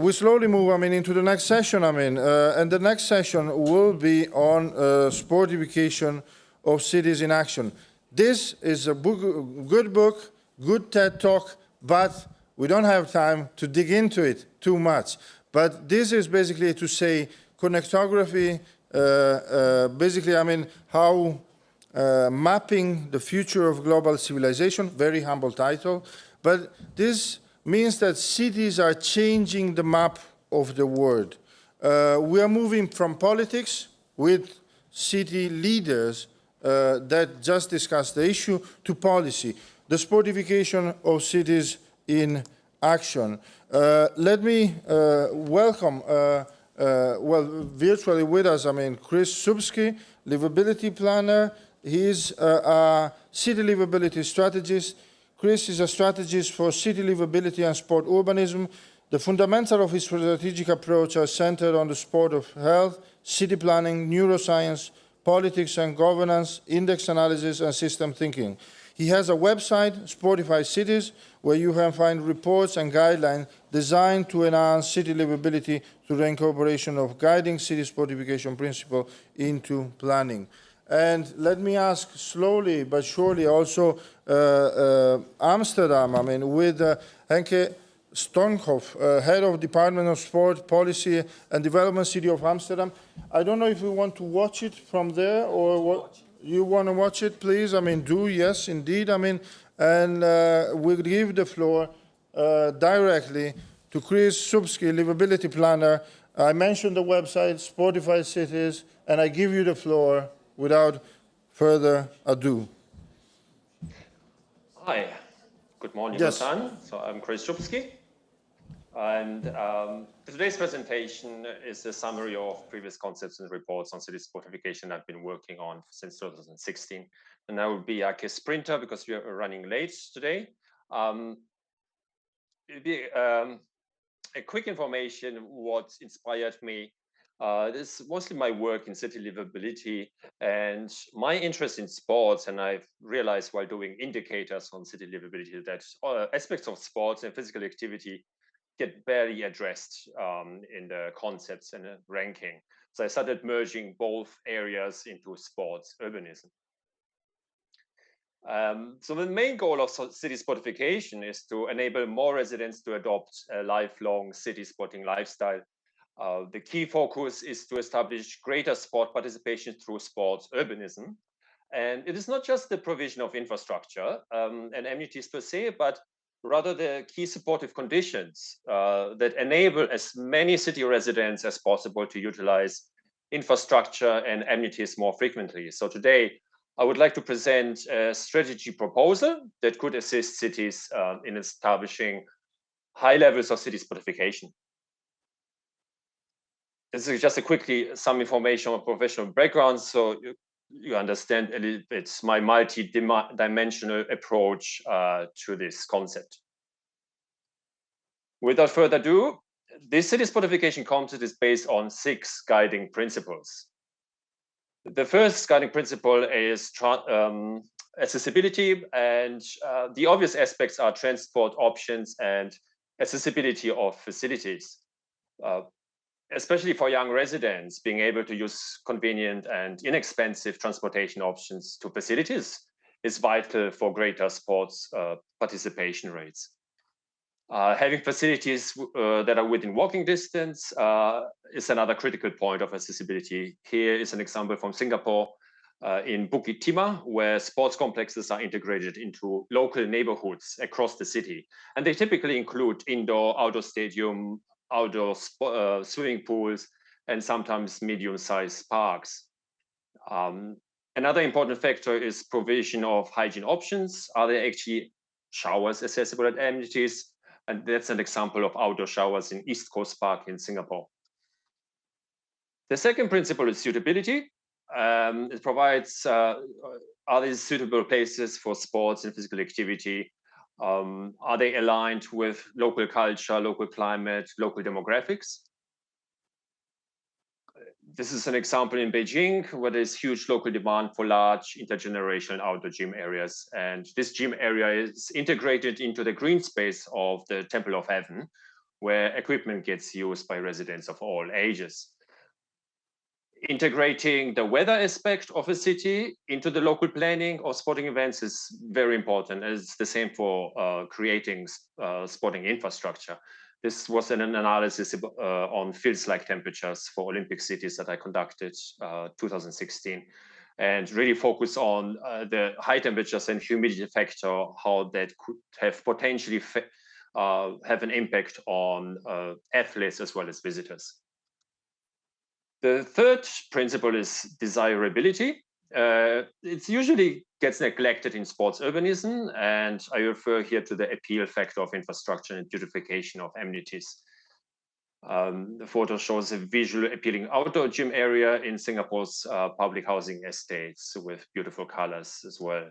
we slowly move, into the next session, and the next session will be on sportification of cities in action. This is a good book, good TED Talk, but we don't have time to dig into it too much. But this is basically to say connectography, how mapping the future of global civilization, very humble title, but this means that cities are changing the map of the world. We are moving from politics with city leaders that just discussed the issue to policy, the sportification of cities in action. Let me welcome, virtually with us, Chris Subsky, livability planner. He's a city livability strategist. Chris is a strategist for city livability and sport urbanism. The fundamentals of his strategic approach are centered on the sport of health, city planning, neuroscience, politics and governance, index analysis, and system thinking. He has a website, Sportify Cities, where you can find reports and guidelines designed to enhance city livability through the incorporation of guiding city sportification principle into planning. And let me ask slowly but surely also Amsterdam, with Henke Stonkhoff, Head of Department of Sport, Policy and Development, City of Amsterdam. I don't know if you want to watch it from there or what. You want to watch it, please? Do, yes, indeed. And we'll give the floor directly to Chris Subsky, livability planner. I mentioned the website, Sportify Cities, and I give you the floor without further ado. Hi, good morning, yes. So I'm Chris Subsky, and today's presentation is a summary of previous concepts and reports on city sportification I've been working on since 2016. And I will be like a sprinter because we are running late today. It'll be a quick information what inspired me. This is mostly my work in city livability and my interest in sports. And I've realized while doing indicators on city livability that aspects of sports and physical activity get barely addressed in the concepts and the ranking. So I started merging both areas into sports urbanism. So the main goal of city sportification is to enable more residents to adopt a lifelong city sporting lifestyle. The key focus is to establish greater sport participation through sports urbanism. And it is not just the provision of infrastructure and amenities per se, but rather the key supportive conditions that enable as many city residents as possible to utilize infrastructure and amenities more frequently. So today, I would like to present a strategy proposal that could assist cities in establishing high levels of city sportification. This is just some information on professional background, so you understand a little bit my multi-dimensional approach to this concept. Without further ado, this city sportification concept is based on 6 guiding principles. The first guiding principle is accessibility, and the obvious aspects are transport options and accessibility of facilities. Especially for young residents, being able to use convenient and inexpensive transportation options to facilities is vital for greater sports participation rates. Having facilities that are within walking distance is another critical point of accessibility. Here is an example from Singapore in Bukit Timah, where sports complexes are integrated into local neighborhoods across the city. And they typically include indoor, outdoor stadium, outdoor swimming pools, and sometimes medium-sized parks. Another important factor is provision of hygiene options. Are there actually showers accessible at amenities? And that's an example of outdoor showers in East Coast Park in Singapore. The second principle is suitability. It provides, are these suitable places for sports and physical activity? Are they aligned with local culture, local climate, local demographics? This is an example in Beijing, where there's huge local demand for large intergenerational outdoor gym areas. And this gym area is integrated into the green space of the Temple of Heaven, where equipment gets used by residents of all ages. Integrating the weather aspect of a city into the local planning of sporting events is very important. It's the same for creating sporting infrastructure. This was an analysis on fields-like temperatures for Olympic cities that I conducted 2016, and really focus on the high temperatures and humidity factor, how that could have potentially have an impact on athletes as well as visitors. The third principle is desirability. It usually gets neglected in sports urbanism, and I refer here to the appeal factor of infrastructure and beautification of amenities. The photo shows a visually appealing outdoor gym area in Singapore's public housing estates with beautiful colors as well.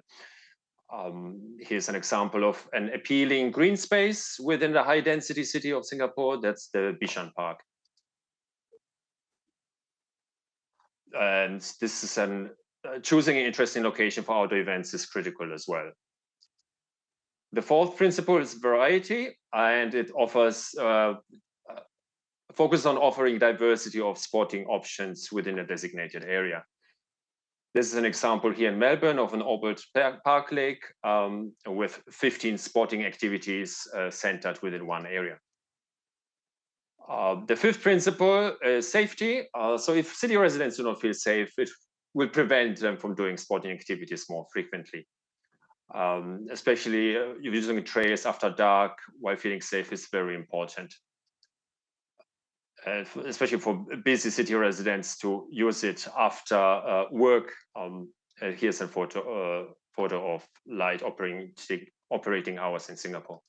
Here's an example of an appealing green space within the high density city of Singapore. That's the Bishan Park. And this is choosing an interesting location for outdoor events is critical as well. The fourth principle is variety, and it offers focus on offering diversity of sporting options within a designated area. This is an example here in Melbourne of an orbit park lake with 15 sporting activities centered within one area. The fifth principle is safety. So if city residents do not feel safe, it will prevent them from doing sporting activities more frequently. Especially using trails after dark while feeling safe is very important. Especially for busy city residents to use it after work. Here's a photo of light operating hours in Singapore.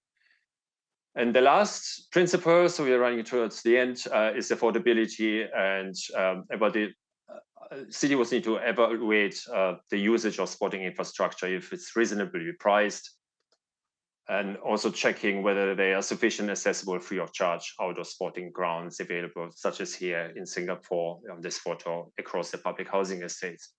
And the last principle, so we are running towards the end, is affordability, and about the city will need to evaluate the usage of sporting infrastructure if it's reasonably priced, and also checking whether they are sufficient, accessible, free of charge outdoor sporting grounds available, such as here in Singapore on this photo across the public housing estates.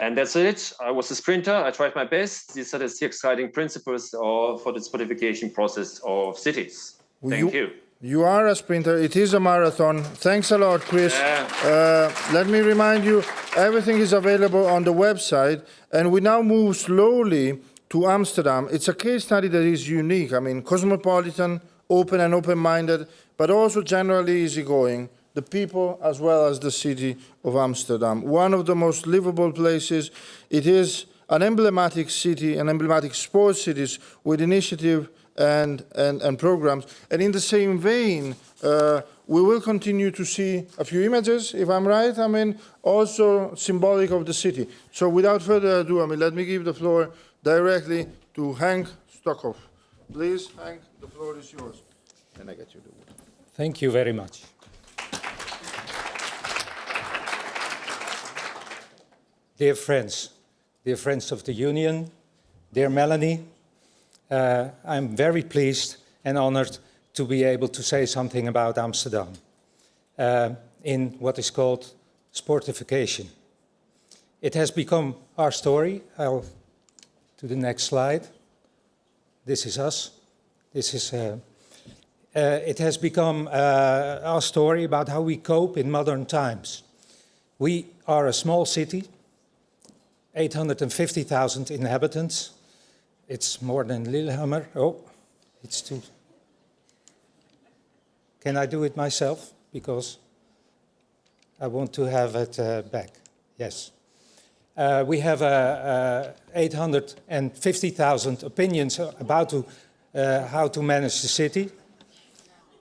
And that's it. I was a sprinter. I tried my best. These are the 6 guiding principles for the sportification process of cities. Thank you. You are a sprinter. It is a marathon. Thanks a lot, Chris. Yeah. Let me remind you, everything is available on the website. And we now move slowly to Amsterdam. It's a case study that is unique. I mean, cosmopolitan, open and open-minded, but also generally easygoing. The people as well as the city of Amsterdam. One of the most livable places. It is an emblematic city, an emblematic sports cities with initiative and programs. And in the same vein, we will continue to see a few images, if I'm right, I mean, also symbolic of the city. So without further ado, I mean, let me give the floor directly to Henk Stokhoff. Please, Henk, the floor is yours. And I get you the word. Thank you very much. Dear friends of the Union, dear Melanie, I'm very pleased and honored to be able to say something about Amsterdam in what is called sportification. It has become our story. To the next slide. This is us. It has become our story about how we cope in modern times. We are a small city, 850,000 inhabitants. It's more than Lillehammer. Oh, it's too. Can I do it myself? Because I want to have it back. Yes. We have 850,000 opinions about how to manage the city.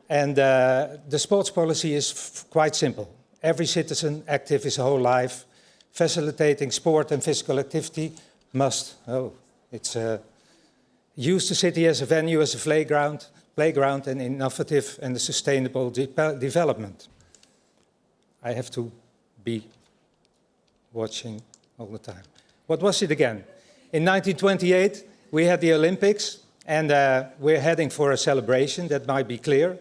And the sports policy is quite simple. Every citizen active his whole life, facilitating sport and physical activity must use the city as a venue, as a playground and innovative and sustainable development. I have to be watching all the time. What was it again? In 1928, we had the Olympics, and we're heading for a celebration, that might be clear.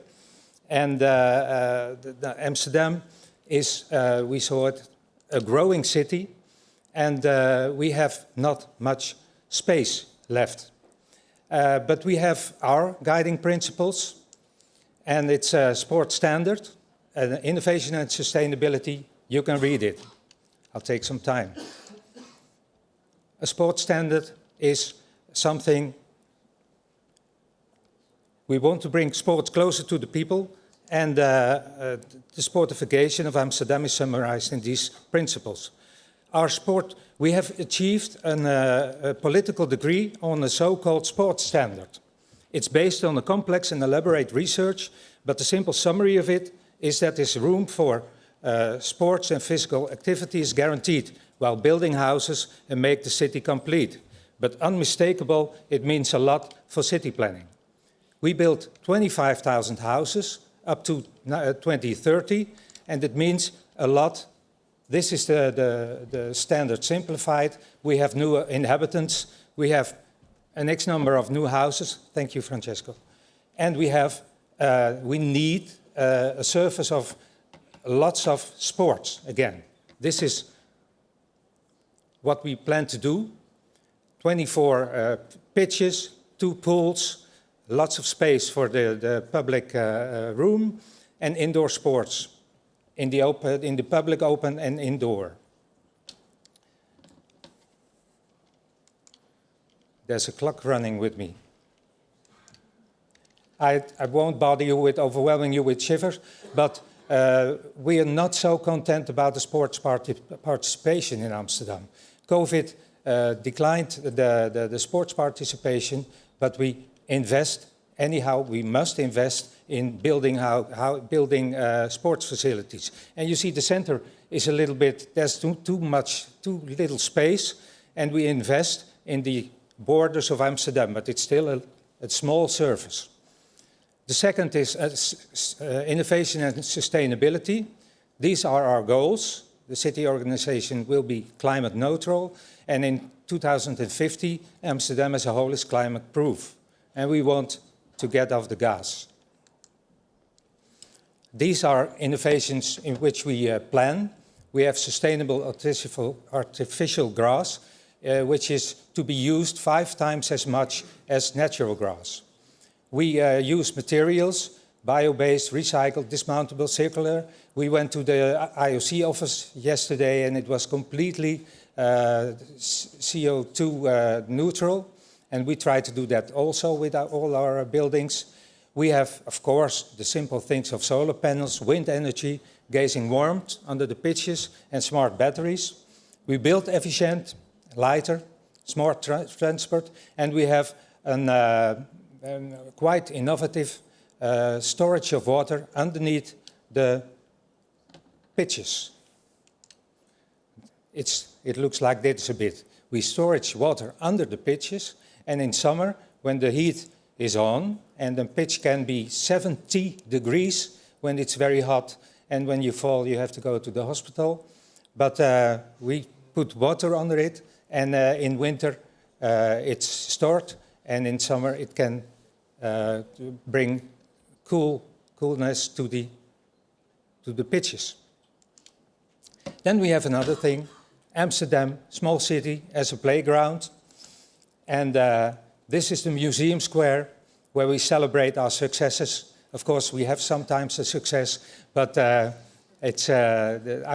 And Amsterdam is, we saw it, a growing city, and we have not much space left. But we have our guiding principles, and it's a sport standard, innovation and sustainability. You can read it. I'll take some time. A sport standard is something we want to bring sports closer to the people, and the sportification of Amsterdam is summarized in these principles. Our sport, we have achieved a political degree on a so-called sports standard. It's based on a complex and elaborate research, but the simple summary of it is that there's room for sports and physical activity is guaranteed while building houses and make the city complete. But unmistakable, it means a lot for city planning. We built 25,000 houses up to 2030, and it means a lot. This is the standard simplified. We have new inhabitants. We have an X number of new houses. Thank you, Francesco. And we need a surface of lots of sports again. This is what we plan to do. 24 pitches, 2 pools, lots of space for the public room, and indoor sports in the public open and indoor. There's a clock running with me. I won't bother you with overwhelming you with shivers, but we are not so content about the sports participation in Amsterdam. COVID declined the sports participation, but we invest anyhow. We must invest in building sports facilities. And you see, the center is a little bit. There's too little space, and we invest in the borders of Amsterdam, but it's still a small surface. The second is innovation and sustainability. These are our goals. The city organization will be climate neutral, and in 2050, Amsterdam as a whole is climate proof, and we want to get off the gas. These are innovations in which we plan. We have sustainable artificial grass, which is to be used 5 times as much as natural grass. We use materials, bio-based, recycled, dismountable, circular. We went to the IOC office yesterday, and it was completely CO2 neutral, and we try to do that also with all our buildings. We have, of course, the simple things of solar panels, wind energy, gazing warmth under the pitches, and smart batteries. We build efficient, lighter, smart transport, and we have quite innovative storage of water underneath the pitches. It looks like this a bit. We storage water under the pitches, and in summer, when the heat is on, and the pitch can be 70 degrees when it's very hot, and when you fall, you have to go to the hospital. But we put water under it, and in winter, it's stored, and in summer, it can bring coolness to the pitches. Then we have another thing, Amsterdam, small city as a playground. And this is the museum square where we celebrate our successes. Of course, we have sometimes a success, but I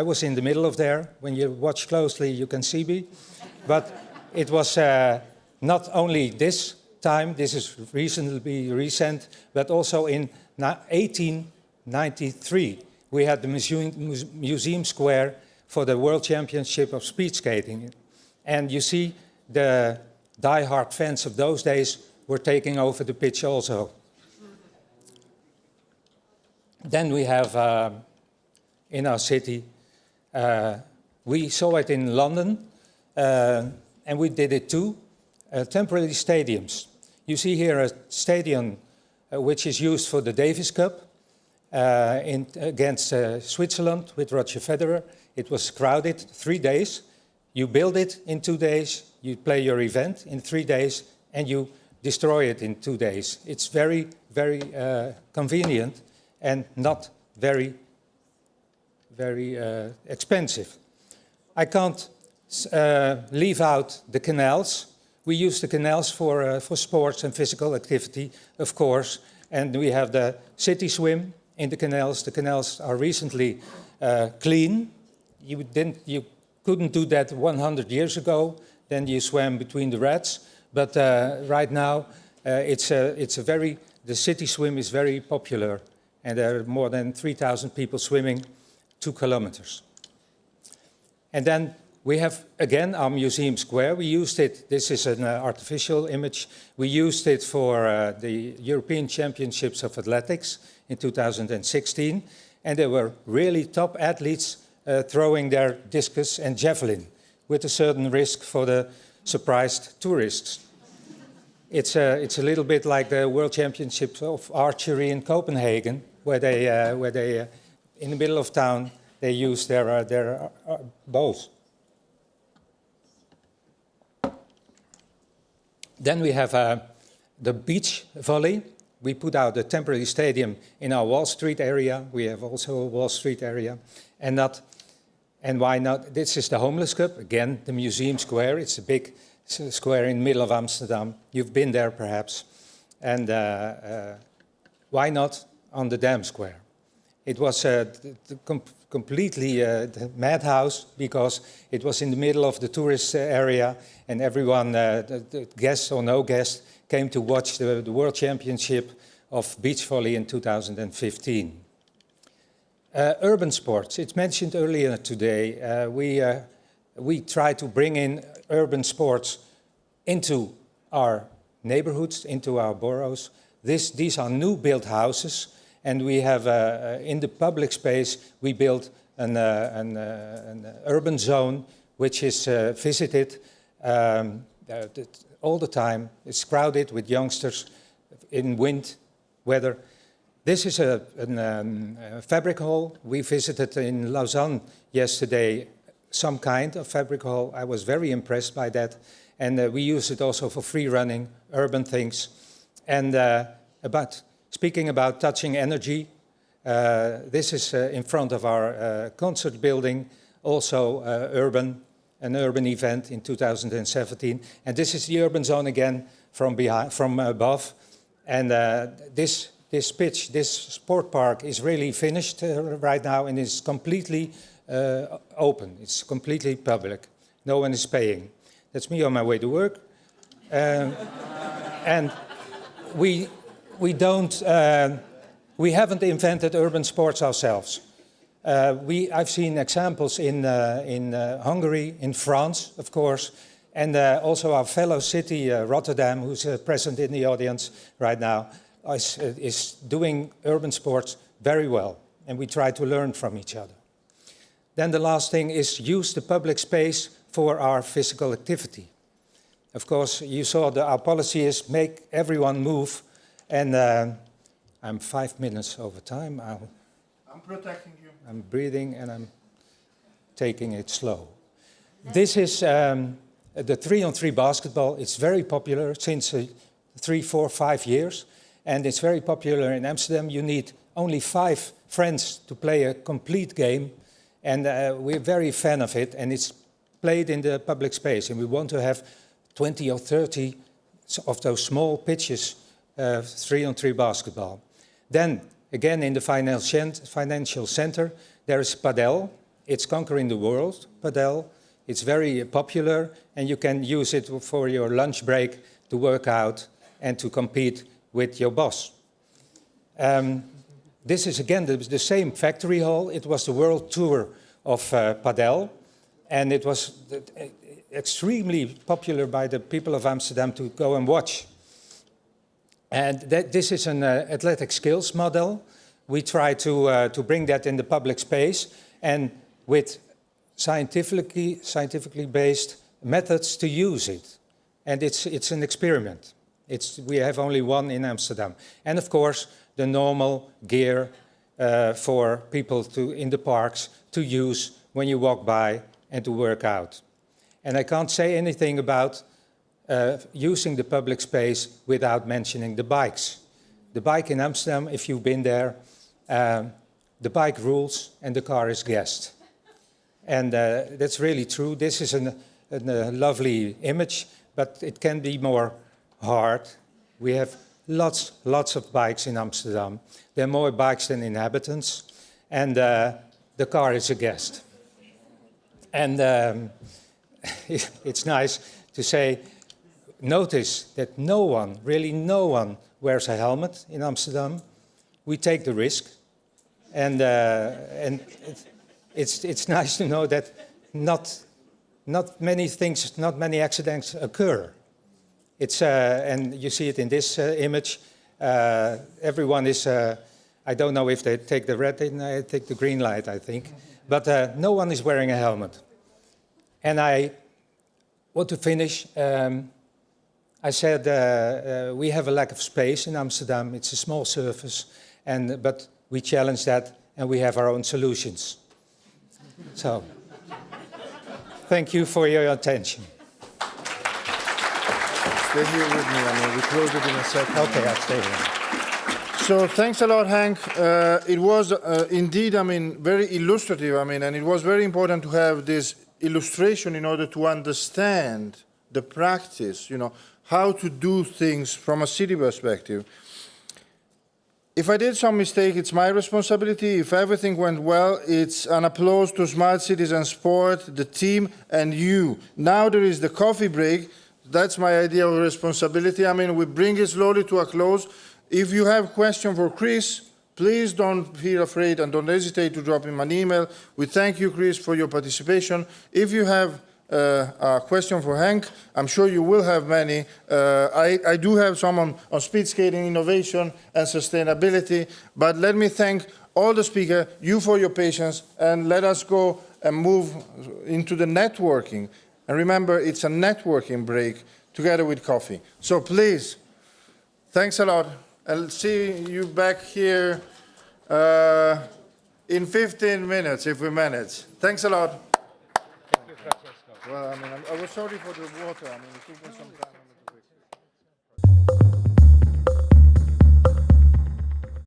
was in the middle of there. When you watch closely, you can see me. But it was not only this time, this is reasonably recent, but also in 1893, we had the museum square for the World Championship of Speed Skating. And you see the die-hard fans of those days were taking over the pitch also. Then we have, in our city, we saw it in London, and we did it too, temporary stadiums. You see here a stadium which is used for the Davis Cup against Switzerland with Roger Federer. It was crowded 3 days. You build it in 2 days, you play your event in 3 days, and you destroy it in 2 days. It's very, very convenient and not very, very expensive. I can't leave out the canals. We use the canals for sports and physical activity, of course, and we have the city swim in the canals. The canals are recently clean. You couldn't do that 100 years ago. Then you swam between the rats. But right now, the city swim is very popular, and there are more than 3,000 people swimming 2 kilometers. And then we have, again, our museum square. We used it, this is an artificial image. We used it for the European Championships of Athletics in 2016. And there were really top athletes throwing their discus and javelin with a certain risk for the surprised tourists. It's a little bit like the World Championships of Archery in Copenhagen, where they in the middle of town, they use their bows. Then we have the beach volley. We put out a temporary stadium in our Wall Street area. We have also a Wall Street area. And why not? This is the Homeless Cup. Again, the Museum Square. It's a big square in the middle of Amsterdam. You've been there, perhaps. And why not on the Dam Square? It was completely the madhouse because it was in the middle of the tourist area, and everyone, the guests or no guests, came to watch the World Championship of beach volley in 2015. Urban sports, it's mentioned earlier today. We try to bring in urban sports into our neighborhoods, into our boroughs. These are new built houses, and we have in the public space we built an urban zone which is visited all the time. It's crowded with youngsters in wind, weather. This is a fabric hall. We visited in Lausanne yesterday some kind of fabric hall. I was very impressed by that. And we use it also for free running, urban things. And speaking about touching energy, this is in front of our concert building, also an urban event in 2017. And this is the urban zone again from above. And this pitch, this sport park is really finished right now and is completely open. It's completely public. No one is paying. That's me on my way to work. And we haven't invented urban sports ourselves. I've seen examples in Hungary, in France, of course, and also our fellow city, Rotterdam, who's present in the audience right now, is doing urban sports very well, and we try to learn from each other. Then the last thing is use the public space for our physical activity. Of course, you saw our policy is make everyone move, and I'm 5 minutes over time. I'm protecting you. I'm breathing and I'm taking it slow. This is the 3-on-3 basketball. It's very popular since 3, 4, 5 years. And it's very popular in Amsterdam. You need only 5 friends to play a complete game. And we're very fan of it. And it's played in the public space. And we want to have 20 or 30 of those small pitches, 3-on-3 basketball. Then, again, in the financial center, there is padel. It's conquering the world, padel. It's very popular, and you can use it for your lunch break to work out and to compete with your boss. This is, again, the same factory hall. It was the world tour of padel, and it was extremely popular by the people of Amsterdam to go and watch. And this is an athletic skills model. We try to bring that in the public space, and with scientifically based methods to use it. And it's an experiment. We have only one in Amsterdam. And of course, the normal gear for people in the parks to use when you walk by and to work out. And I can't say anything about using the public space without mentioning the bikes. The bike in Amsterdam, if you've been there, the bike rules and the car is guest. And that's really true. This is a lovely image but it can be more hard. We have lots of bikes in Amsterdam. There are more bikes than inhabitants, and the car is a guest. And it's nice to say, notice that no one, really no one, wears a helmet in Amsterdam. We take the risk, and it's nice to know that not many accidents occur. It's and you see it in this image. Everyone is. I don't know if they take the red and I take the green light, I think, but no one is wearing a helmet. And I want to finish. I said we have a lack of space in Amsterdam. It's a small surface, but we challenge that, and we have our own solutions. So, thank you for your attention. Stay here with me. I mean, we close it in a second. Okay, I'll stay here. So thanks a lot, Hank. It was indeed, I mean, very illustrative. I mean, and it was very important to have this illustration in order to understand the practice, you know, how to do things from a city perspective. If I did some mistake, it's my responsibility. If everything went well, it's an applause to Smart Cities and Sport, the team, and you. Now there is the coffee break. That's my idea of responsibility. I mean, we bring it slowly to a close. If you have questions for Chris, please don't feel afraid and don't hesitate to drop him an email. We thank you, Chris, for your participation. If you have a question for Hank, I'm sure you will have many. I do have some on speed skating, innovation, and sustainability. But let me thank all the speakers, you for your patience, and let us go and move into the networking. And remember, it's a networking break together with coffee. So please, thanks a lot. I'll see you back here in 15 minutes if we manage. Thanks a lot. Thank you, Francesco. Well, I mean, I was sorry for the water. I mean, it took me some time.